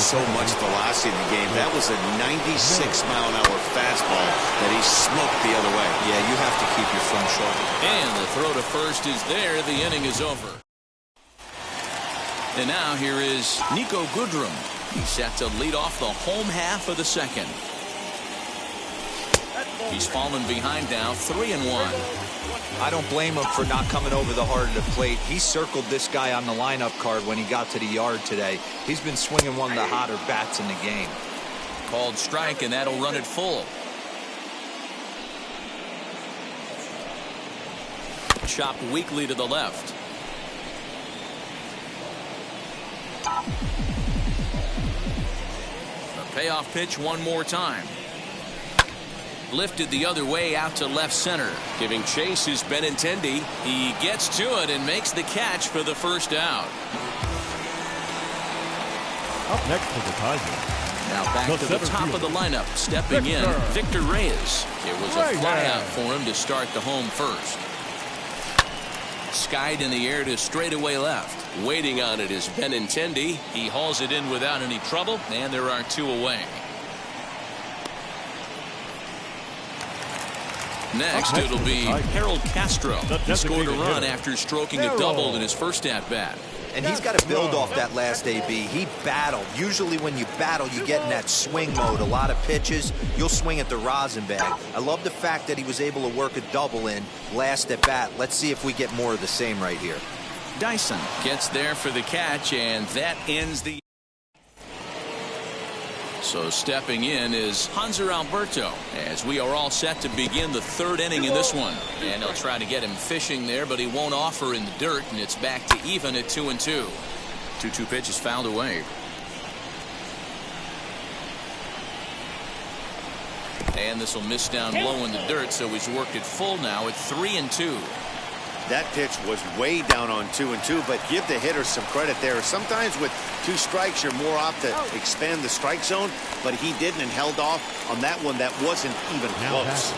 so much velocity in the game. That was a 96-mile-an-hour fastball that he smoked the other way. Yeah, you have to keep your front shoulder. And the throw to first is there. The inning is over. And now here is Nico Goodrum. He's set to lead off the home half of the second. He's fallen behind now, 3-1. I don't blame him for not coming over the heart of the plate. He circled this guy on the lineup card when he got to the yard today. He's been swinging one of the hotter bats in the game. Called strike, and that'll run it full. Chopped weakly to the left. A payoff pitch one more time. Lifted the other way out to left center. Giving chase is Benintendi. He gets to it and makes the catch for the first out. Up next for the Tigers. Now back to the top of the lineup. Stepping in, Victor Reyes. It was a flyout for him to start the home first. Skied in the air to straightaway left. Waiting on it is Benintendi. He hauls it in without any trouble, and there are two away. Next, it'll be Harold Castro. He scored a run after stroking a double in his first at-bat. And he's got to build off that last AB. He battled. Usually when you battle, you get in that swing mode. A lot of pitches, you'll swing at the rosin bag. I love the fact that he was able to work a double in last at bat. Let's see if we get more of the same right here. Dyson gets there for the catch, and that ends the... So stepping in is Hanser Alberto, as we are all set to begin the third inning in this one. And they'll try to get him fishing there, but he won't offer in the dirt, and it's back to even at 2-2. 2-2 pitch is fouled away. And this will miss down low in the dirt, so he's worked it full now at 3-2. That pitch was way down on 2-2, but give the hitter some credit there. Sometimes with 2 strikes, you're more apt to expand the strike zone, but he didn't and held off on that one that wasn't even close.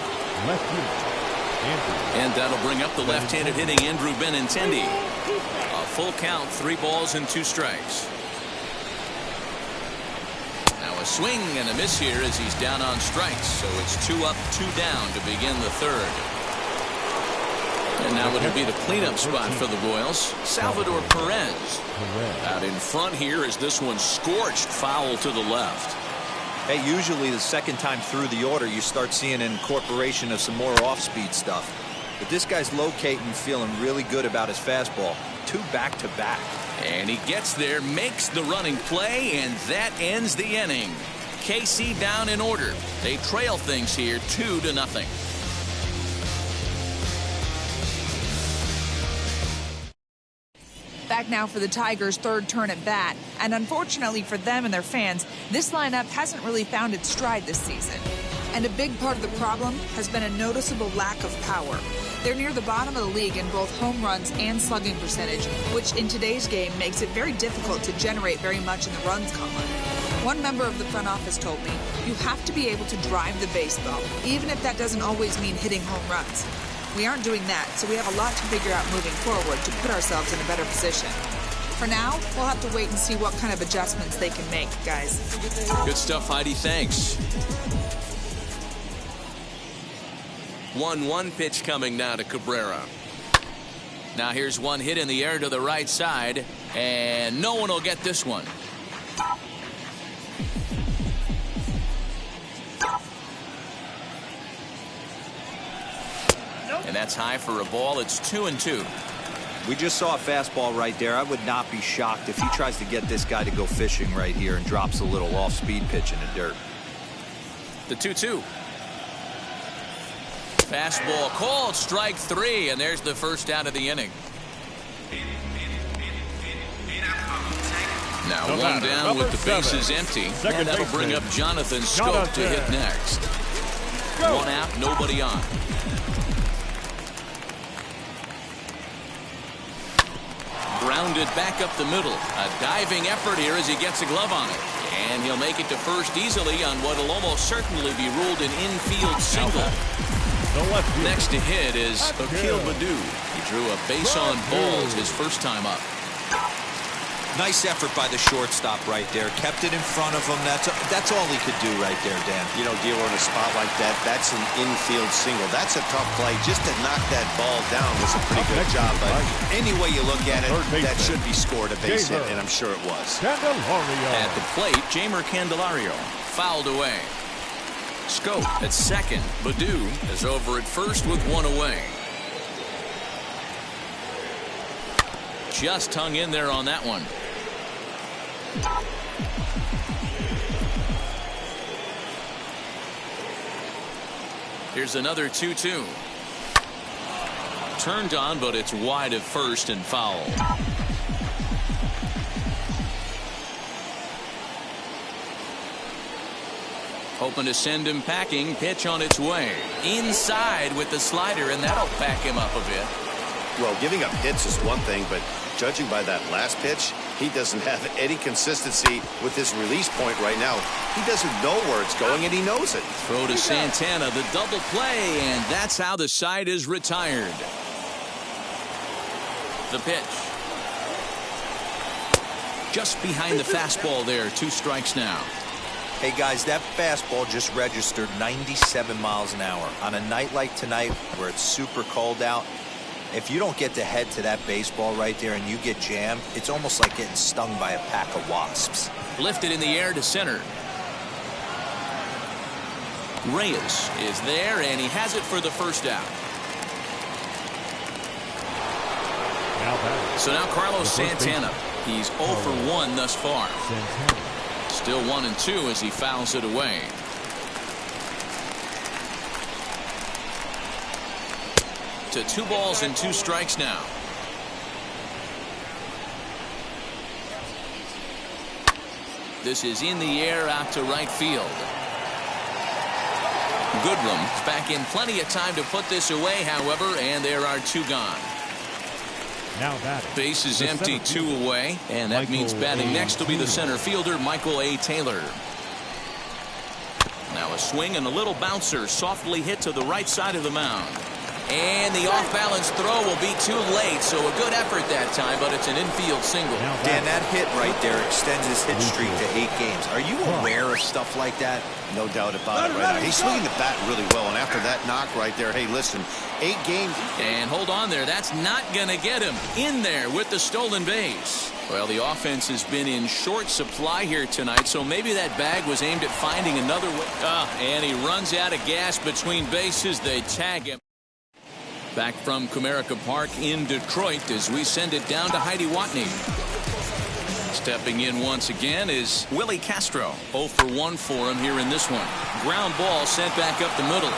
And that'll bring up the left-handed hitting Andrew Benintendi. A full count, 3 balls and 2 strikes. Now a swing and a miss here as he's down on strikes, so it's 2 up, 2 down to begin the third. And now it'll be the cleanup spot for the Royals. Salvador Perez. Out in front here as this one scorched foul to the left. Hey, usually the second time through the order, you start seeing an incorporation of some more off-speed stuff. But this guy's locating, feeling really good about his fastball. 2 back-to-back. And he gets there, makes the running play, and that ends the inning. KC down in order. They trail things here 2-0. Back now for the Tigers' third turn at bat. And unfortunately for them and their fans, this lineup hasn't really found its stride this season. And a big part of the problem has been a noticeable lack of power. They're near the bottom of the league in both home runs and slugging percentage, which in today's game makes it very difficult to generate very much in the runs column. One member of the front office told me, you have to be able to drive the baseball, even if that doesn't always mean hitting home runs. We aren't doing that, so we have a lot to figure out moving forward to put ourselves in a better position. For now, we'll have to wait and see what kind of adjustments they can make, guys. Good stuff, Heidi. Thanks. 1-1 pitch coming now to Cabrera. Now here's one hit in the air to the right side, and no one will get this one. And that's high for a ball. It's 2-2. We just saw a fastball right there. I would not be shocked if he tries to get this guy to go fishing right here and drops a little off-speed pitch in the dirt. The 2-2. Fastball called, strike 3, and there's the first out of the inning. Now one down with the bases empty, and that'll bring up Jonathan Scope to hit next. 1 out, nobody on. Grounded back up the middle. A diving effort here as he gets a glove on it. And he'll make it to first easily on what will almost certainly be ruled an infield single. Next to hit is Akil Baddoo. He drew a base on balls his first time up. Nice effort by the shortstop right there. Kept it in front of him. That's all he could do right there, Dan. You know, Gio, in a spot like that, that's an infield single. That's a tough play. Just to knock that ball down was a pretty good job. But any way you look at it, that should be scored a base hit, and I'm sure it was. Candelario. At the plate, Jamer Candelario fouled away. Scope at second. Baду is over at first with one away. Just hung in there on that one. Here's another 2-2. Turned on, but it's wide at first and foul. Hoping to send him packing. Pitch on its way. Inside with the slider, and that'll pack him up a bit. Well, giving up hits is one thing, but judging by that last pitch, he doesn't have any consistency with his release point right now. He doesn't know where it's going, and he knows it. Throw to Santana, the double play, and that's how the side is retired. The pitch. Just behind the fastball there. 2 strikes now. Hey, guys, that fastball just registered 97 miles an hour. On a night like tonight where it's super cold out, if you don't get the head to that baseball right there and you get jammed, it's almost like getting stung by a pack of wasps. Lifted in the air to center. Reyes is there, and he has it for the first out. So now Carlos Santana. He's 0 for 1 thus far. Still 1-2 as he fouls it away. To 2 balls and 2 strikes now. This is in the air out to right field. Goodrum's back in plenty of time to put this away, however, and there are 2 gone. Now batting. Base is empty, 2 away, and that means batting next will be the center fielder, Michael A. Taylor. Now a swing and a little bouncer softly hit to the right side of the mound. And the off-balance throw will be too late, so a good effort that time, but it's an infield single. Dan, that hit right there extends his hit streak to 8 games. Are you aware of stuff like that? No doubt about it right now. He's swinging the bat really well, and after that knock right there, hey, listen, 8 games. And hold on there. That's not going to get him in there with the stolen base. Well, the offense has been in short supply here tonight, so maybe that bag was aimed at finding another way. And he runs out of gas between bases. They tag him. Back from Comerica Park in Detroit as we send it down to Heidi Watney. Stepping in once again is Willie Castro. 0 for 1 for him here in this one. Ground ball sent back up the middle.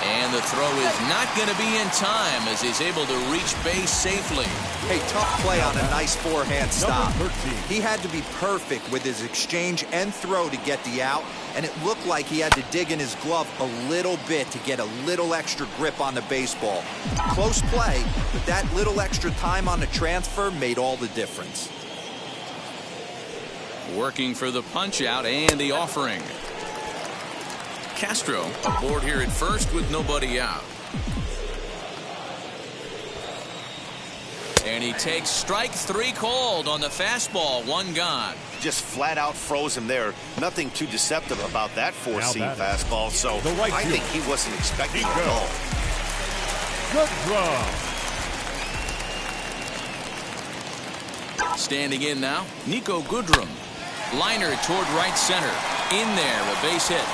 And the throw is not going to be in time as he's able to reach base safely. Hey, tough play on a nice forehand stop. He had to be perfect with his exchange and throw to get the out, and it looked like he had to dig in his glove a little bit to get a little extra grip on the baseball. Close play, but that little extra time on the transfer made all the difference. Working for the punch out and the offering. Castro aboard here at first with nobody out. And he takes strike 3 called on the fastball. 1 gone. Just flat out froze him there. Nothing too deceptive about that 4-seam fastball. So I think he wasn't expecting it at all. Good draw. Standing in now, Nico Goodrum. Liner toward right center. In there, a base hit.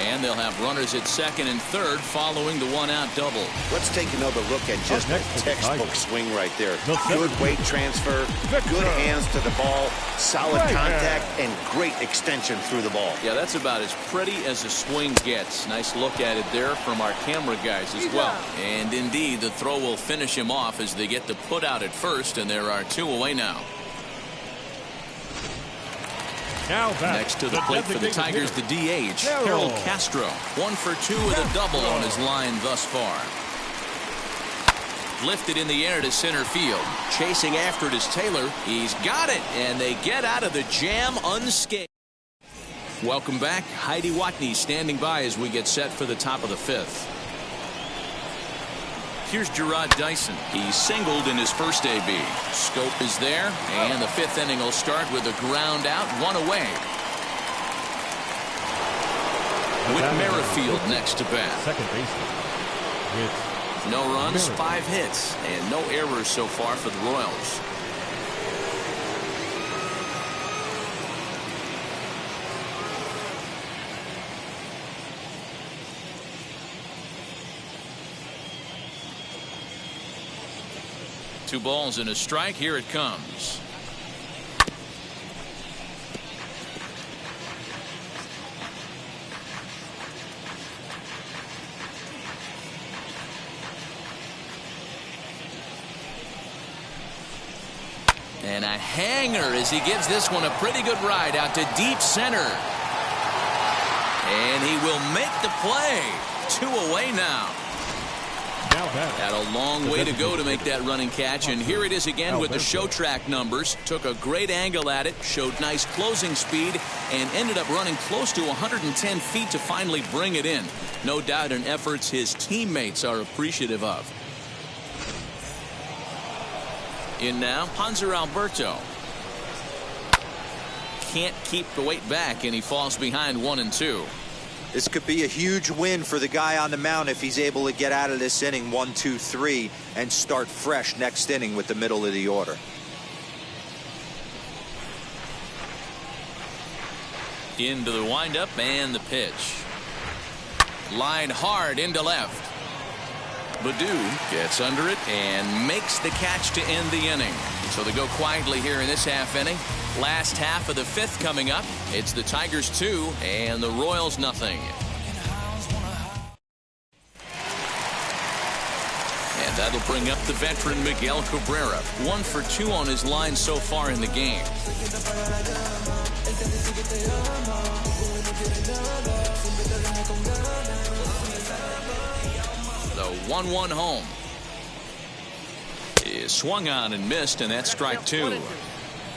And they'll have runners at second and third following the 1-out double. Let's take another look at just a textbook swing right there. Good weight transfer, good hands to the ball, solid contact, and great extension through the ball. Yeah, that's about as pretty as a swing gets. Nice look at it there from our camera guys as well. And indeed, the throw will finish him off as they get the put out at first, and there are 2 away now. Next to the plate for the Tigers, the DH, Harold Castro. 1 for 2 with a double on his line thus far. Lifted in the air to center field. Chasing after it is Taylor. He's got it, and they get out of the jam unscathed. Welcome back. Heidi Watney standing by as we get set for the top of the 5th. Here's Gerard Dyson. He singled in his first AB. Scope is there, and the 5th inning will start with a ground out, 1 away. With Merrifield next to bat. Second baseman. No runs, 5 hits, and no errors so far for the Royals. Two balls and a strike. Here it comes. And a hanger as he gives this one a pretty good ride out to deep center. And he will make the play. 2 away now. Had a long way to go to make that running catch, and here it is again with the show track numbers. Took a great angle at it, showed nice closing speed, and ended up running close to 110 feet to finally bring it in. No doubt in efforts his teammates are appreciative of. In now, Hanser Alberto. Can't keep the weight back, and he falls behind 1-2. This could be a huge win for the guy on the mound if he's able to get out of this inning 1, 2, 3 and start fresh next inning with the middle of the order. Into the windup and the pitch. Line hard into left. Baddoo gets under it and makes the catch to end the inning. So they go quietly here in this half inning. Last half of the 5th coming up. It's the Tigers 2 and the Royals nothing. And that'll bring up the veteran Miguel Cabrera. 1 for 2 on his line so far in the game. The 1-1 home is swung on and missed, and that's strike 2.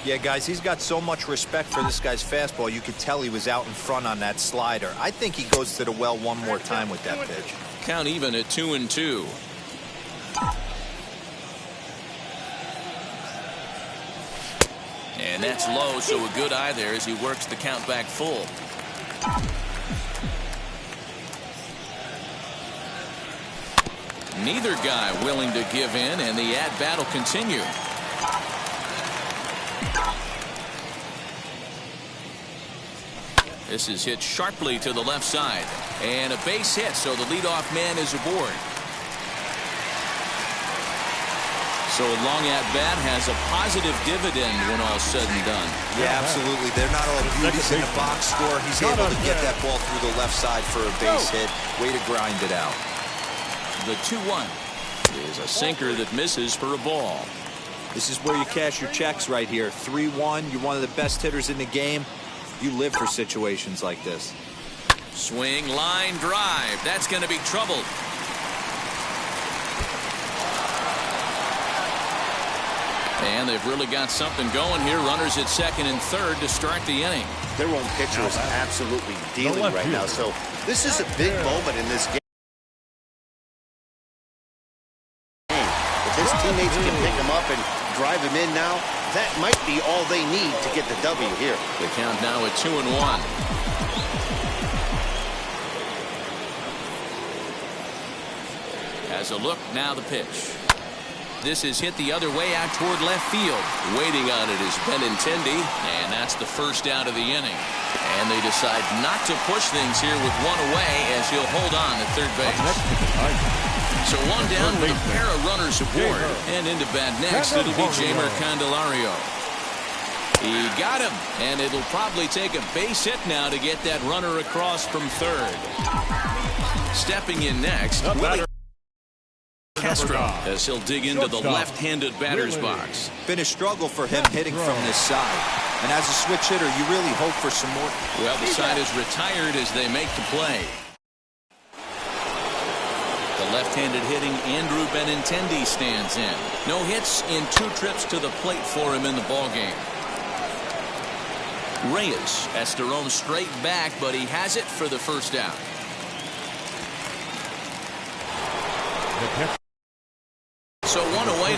Yeah, guys, he's got so much respect for this guy's fastball. You could tell he was out in front on that slider. I think he goes to the well one more time with that pitch. Count even at 2-2. And that's low, so a good eye there as he works the count back full. Neither guy willing to give in, and the at-bat will continue. This is hit sharply to the left side. And a base hit, so the leadoff man is aboard. So a long at-bat has a positive dividend when all's said and done. Yeah, absolutely. They're not all beauties in the box score. He's able to get that ball through the left side for a base hit. Way to grind it out. The 2-1 is a sinker that misses for a ball. This is where you cash your checks right here. 3-1. You're one of the best hitters in the game. You live for situations like this. Swing, line, drive. That's going to be trouble. And they've really got something going here. Runners at second and third to start the inning. Their own pitcher is absolutely dealing right now. So this is a big moment in this game. If his teammates can pick him up and drive him in now, that might be all they need to get the W here. The count now at 2-1. Has a look, now the pitch. This is hit the other way out toward left field. Waiting on it is Benintendi, and that's the first out of the inning. And they decide not to push things here with 1 away as he'll hold on at third base. So 1 down with a pair of runners aboard. And into bat next, it'll be Jamer Candelario. He got him, and it'll probably take a base hit now to get that runner across from third. Stepping in next, Willie Castro, as he'll dig into the left-handed batter's box. Been a struggle for him hitting from this side. And as a switch hitter, you really hope for some more. Well, the side is retired as they make the play. The left-handed hitting Andrew Benintendi stands in. No hits in 2 trips to the plate for him in the ballgame. Reyes has to roam straight back, but he has it for the first out.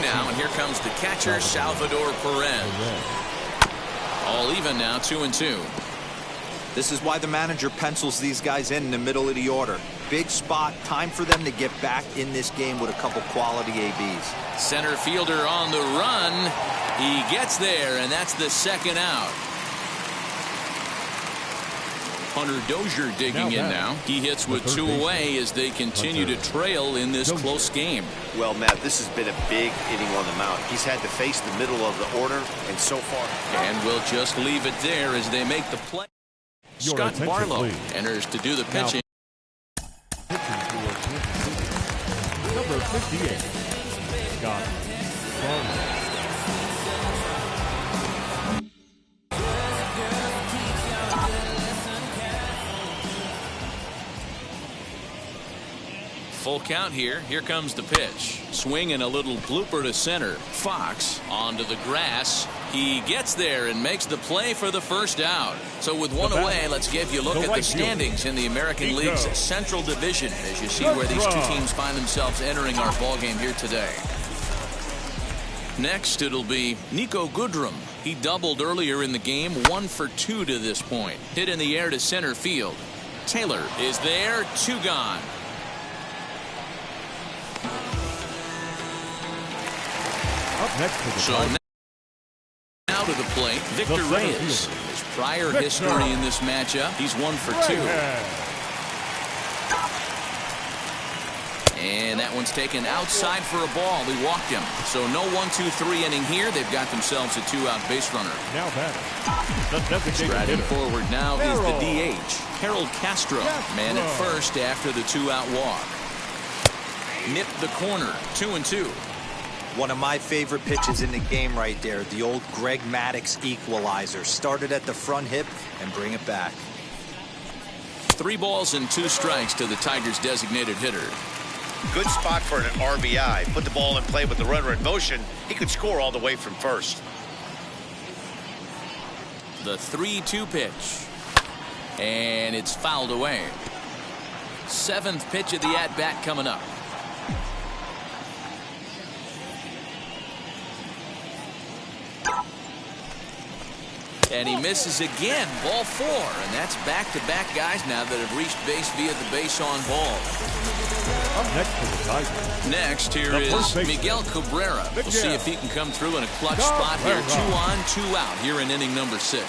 now, and here comes the catcher, Salvador Perez. All even now, 2-2. This is why the manager pencils these guys in the middle of the order. Big spot, time for them to get back in this game with a couple quality ABs. Center fielder on the run. He gets there, and that's the second out. Hunter Dozier digging in now. He hits with 2 away as they continue to trail in this close game. Well, Matt, this has been a big inning on the mound. He's had to face the middle of the order, and so far. And we'll just leave it there as they make the play. Scott Barlow enters to do the pitching. Number 58, Scott Barlow. Full count here. Here comes the pitch. Swing and a little blooper to center. Fox onto the grass. He gets there and makes the play for the first out. So with one away, let's give you a look at the standings in the American League's Central Division as you see where these two teams find themselves entering our ballgame here today. Next, it'll be Nico Goodrum. He doubled earlier in the game, 1 for 2 to this point. Hit in the air to center field. Taylor is there, 2 gone. Up next to the So now to the plate, Victor Reyes. His prior history in this matchup, he's 1 for 2. And that one's taken outside for a ball. He walked him. So no 1-2-3 inning here. They've got themselves a 2-out base runner. Now that Striding forward now is the DH, Harold Castro. Man at first after the 2-out walk. Nipped the corner, 2-2. One of my favorite pitches in the game right there, the old Greg Maddux equalizer. Started at the front hip and bring it back. 3 balls and 2 strikes to the Tigers' designated hitter. Good spot for an RBI. Put the ball in play with the runner in motion. He could score all the way from first. The 3-2 pitch. And it's fouled away. 7th pitch of the at-bat coming up. And he misses again. Ball 4. And that's back-to-back guys now that have reached base via the base on ball. Up next to the Tigers. Next here is Miguel Cabrera. We'll see if he can come through in a clutch spot here. 2 on, 2 out here in inning number 6.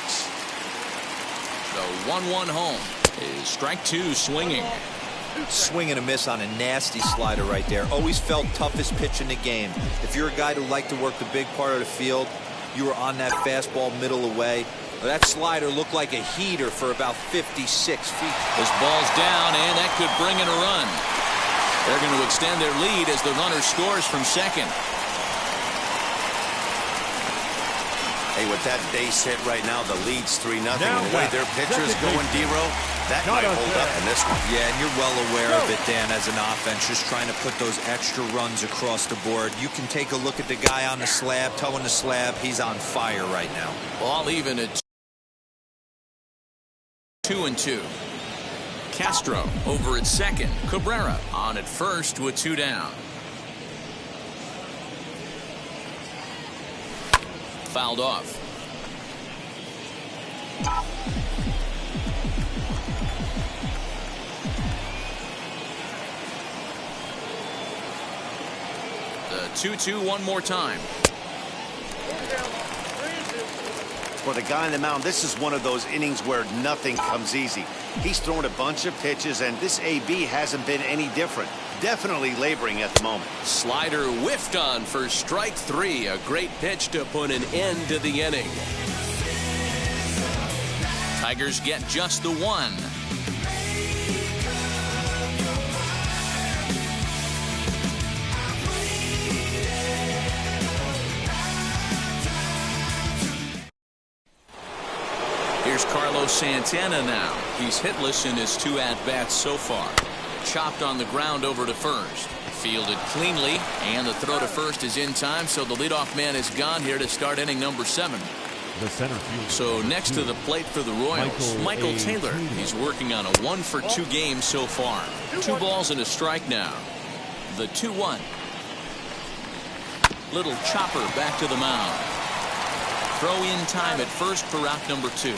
The 1-1 home is strike 2 swinging. Swing and a miss on a nasty slider right there. Always felt toughest pitch in the game. If you're a guy who liked to work the big part of the field, you were on that fastball middle away. That slider looked like a heater for about 56 feet. This ball's down, and that could bring in a run. They're going to extend their lead as the runner scores from second. Hey, with that base hit right now, the lead's 3-0. And the way their pitcher's going, D-Row, that might hold up in this one. Yeah, and you're well aware of it, Dan, as an offense, just trying to put those extra runs across the board. You can take a look at the guy on the slab, toeing the slab. He's on fire right now. Ball even at 2-2. Castro over at second. Cabrera on at first with 2 down. Fouled off. The 2-2 one more time. For the guy on the mound, this is one of those innings where nothing comes easy. He's thrown a bunch of pitches, and this AB hasn't been any different. Definitely laboring at the moment. Slider whiffed on for strike 3. A great pitch to put an end to the inning. Tigers get just the 1. Here's Carlos Santana now. He's hitless in his 2 at-bats so far. Chopped on the ground over to first. Fielded cleanly, and the throw to first is in time, so the leadoff man is gone here to start inning number 7. The center field. So next to the plate for the Royals, Michael Taylor. He's working on a 1 for 2 game so far. 2 balls and a strike now. The 2-1. Little chopper back to the mound. Throw in time at first for out number 2.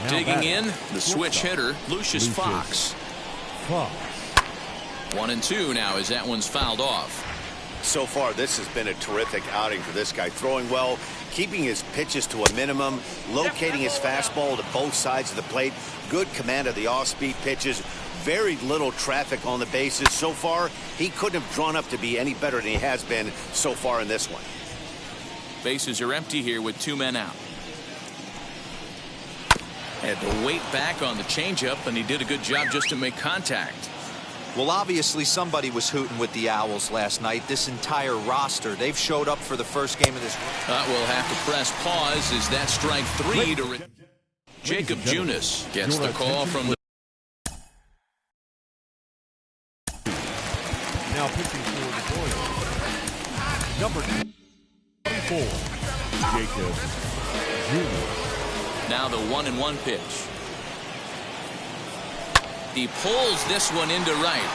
Now Digging in, the shortstop, switch hitter, Lucius Fox. 1-2 now as that one's fouled off. So far, this has been a terrific outing for this guy. Throwing well, keeping his pitches to a minimum, locating his fastball to both sides of the plate, good command of the off-speed pitches, very little traffic on the bases. So far, he couldn't have drawn up to be any better than he has been so far in this one. Bases are empty here with 2 men out. Had to wait back on the changeup, and he did a good job just to make contact. Well, obviously somebody was hooting with the Owls last night. This entire roster, they've showed up for the first game of this. We'll have to press pause as that strike 3 to Jacob Junis gets the call from the. Now pitching for the Royals, number 24, Jacob Junis. Now the 1-1 pitch. He pulls this one into right,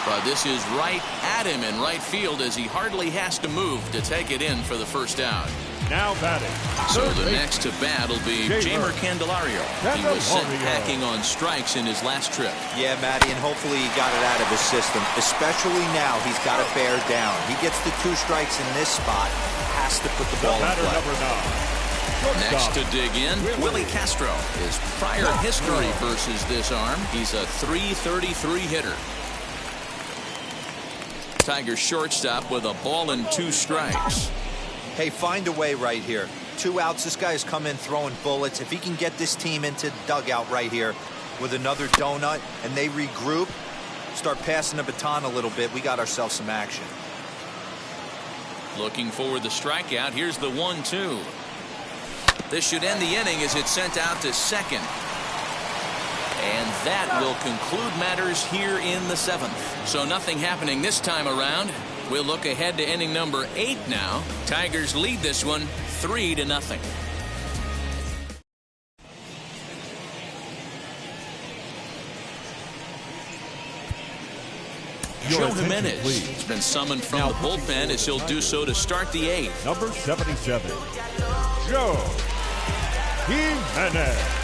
but this is right at him in right field as he hardly has to move to take it in for the first out. Now batting. So the next to bat will be Jamer Candelario. He was sent packing on strikes in his last trip. Yeah, Matty, and hopefully he got it out of his system, especially now he's got to bear down. He gets the 2 strikes in this spot, has to put the ball in play. Number 9. Next to dig in, Willie Castro. His prior history versus this arm, he's a .333 hitter. Tigers shortstop with a ball and 2 strikes. Hey, find a way right here. 2 outs. This guy has come in throwing bullets. If he can get this team into the dugout right here with another donut and they regroup, start passing the baton a little bit, we got ourselves some action. Looking for the strikeout. Here's the 1-2. This should end the inning as it's sent out to second. And that will conclude matters here in the 7th. So nothing happening this time around. We'll look ahead to inning number 8 now. Tigers lead this one 3-0. Joe Jimenez has been summoned from the bullpen as he'll do so to start the 8th. Number 77, Joe Jimenez.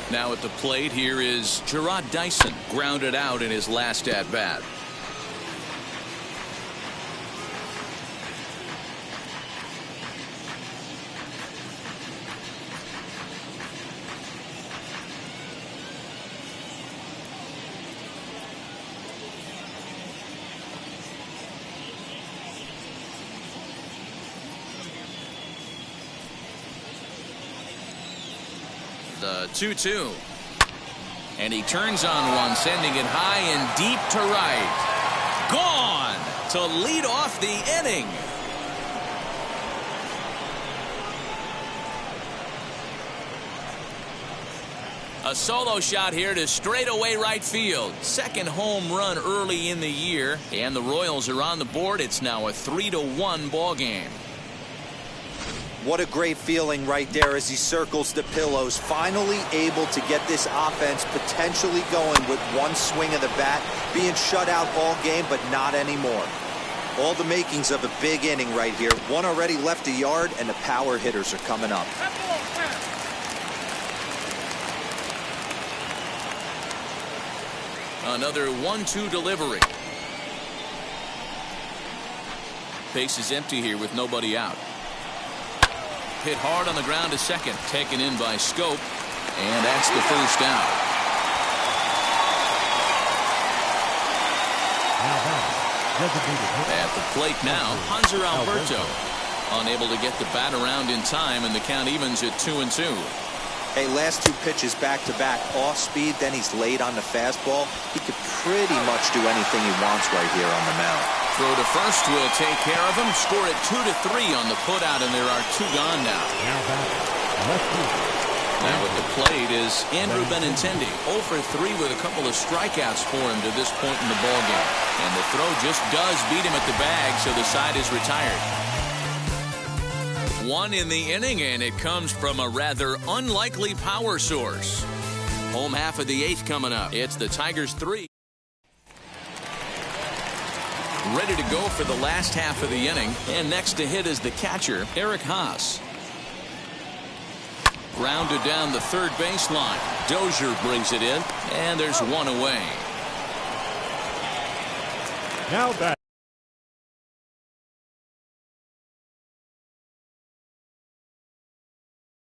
Now at the plate, here is Gerard Dyson, grounded out in his last at-bat. The 2-2. And he turns on one, sending it high and deep to right. Gone to lead off the inning. A solo shot here to straightaway right field. Second home run early in the year. And the Royals are on the board. It's now a 3-1 ball game. What a great feeling right there as he circles the pillows, finally able to get this offense potentially going with one swing of the bat, being shut out all game, but not anymore. All the makings of a big inning right here. One already left the yard, and the power hitters are coming up. Another 1-2 delivery. Base is empty here with nobody out. Hit hard on the ground to second, taken in by Scope, and that's the first out. At the plate now, Hanser Alberto, unable to get the bat around in time, and the count evens at 2-2. Hey, last 2 pitches back-to-back, off speed, then he's laid on the fastball. He could pretty much do anything he wants right here on the mound. Throw to first will take care of him. Score at 2-3 on the putout, and there are 2 gone now. Now at the plate is Andrew Benintendi, 0 for 3 with a couple of strikeouts for him to this point in the ballgame. And the throw just does beat him at the bag, so the side is retired. 1 in the inning, and it comes from a rather unlikely power source. Home half of the 8th coming up. It's the Tigers 3. Ready to go for the last half of the inning, and next to hit is the catcher, Eric Haas. Grounded down the third baseline. Dozier brings it in, and there's one away. Now back.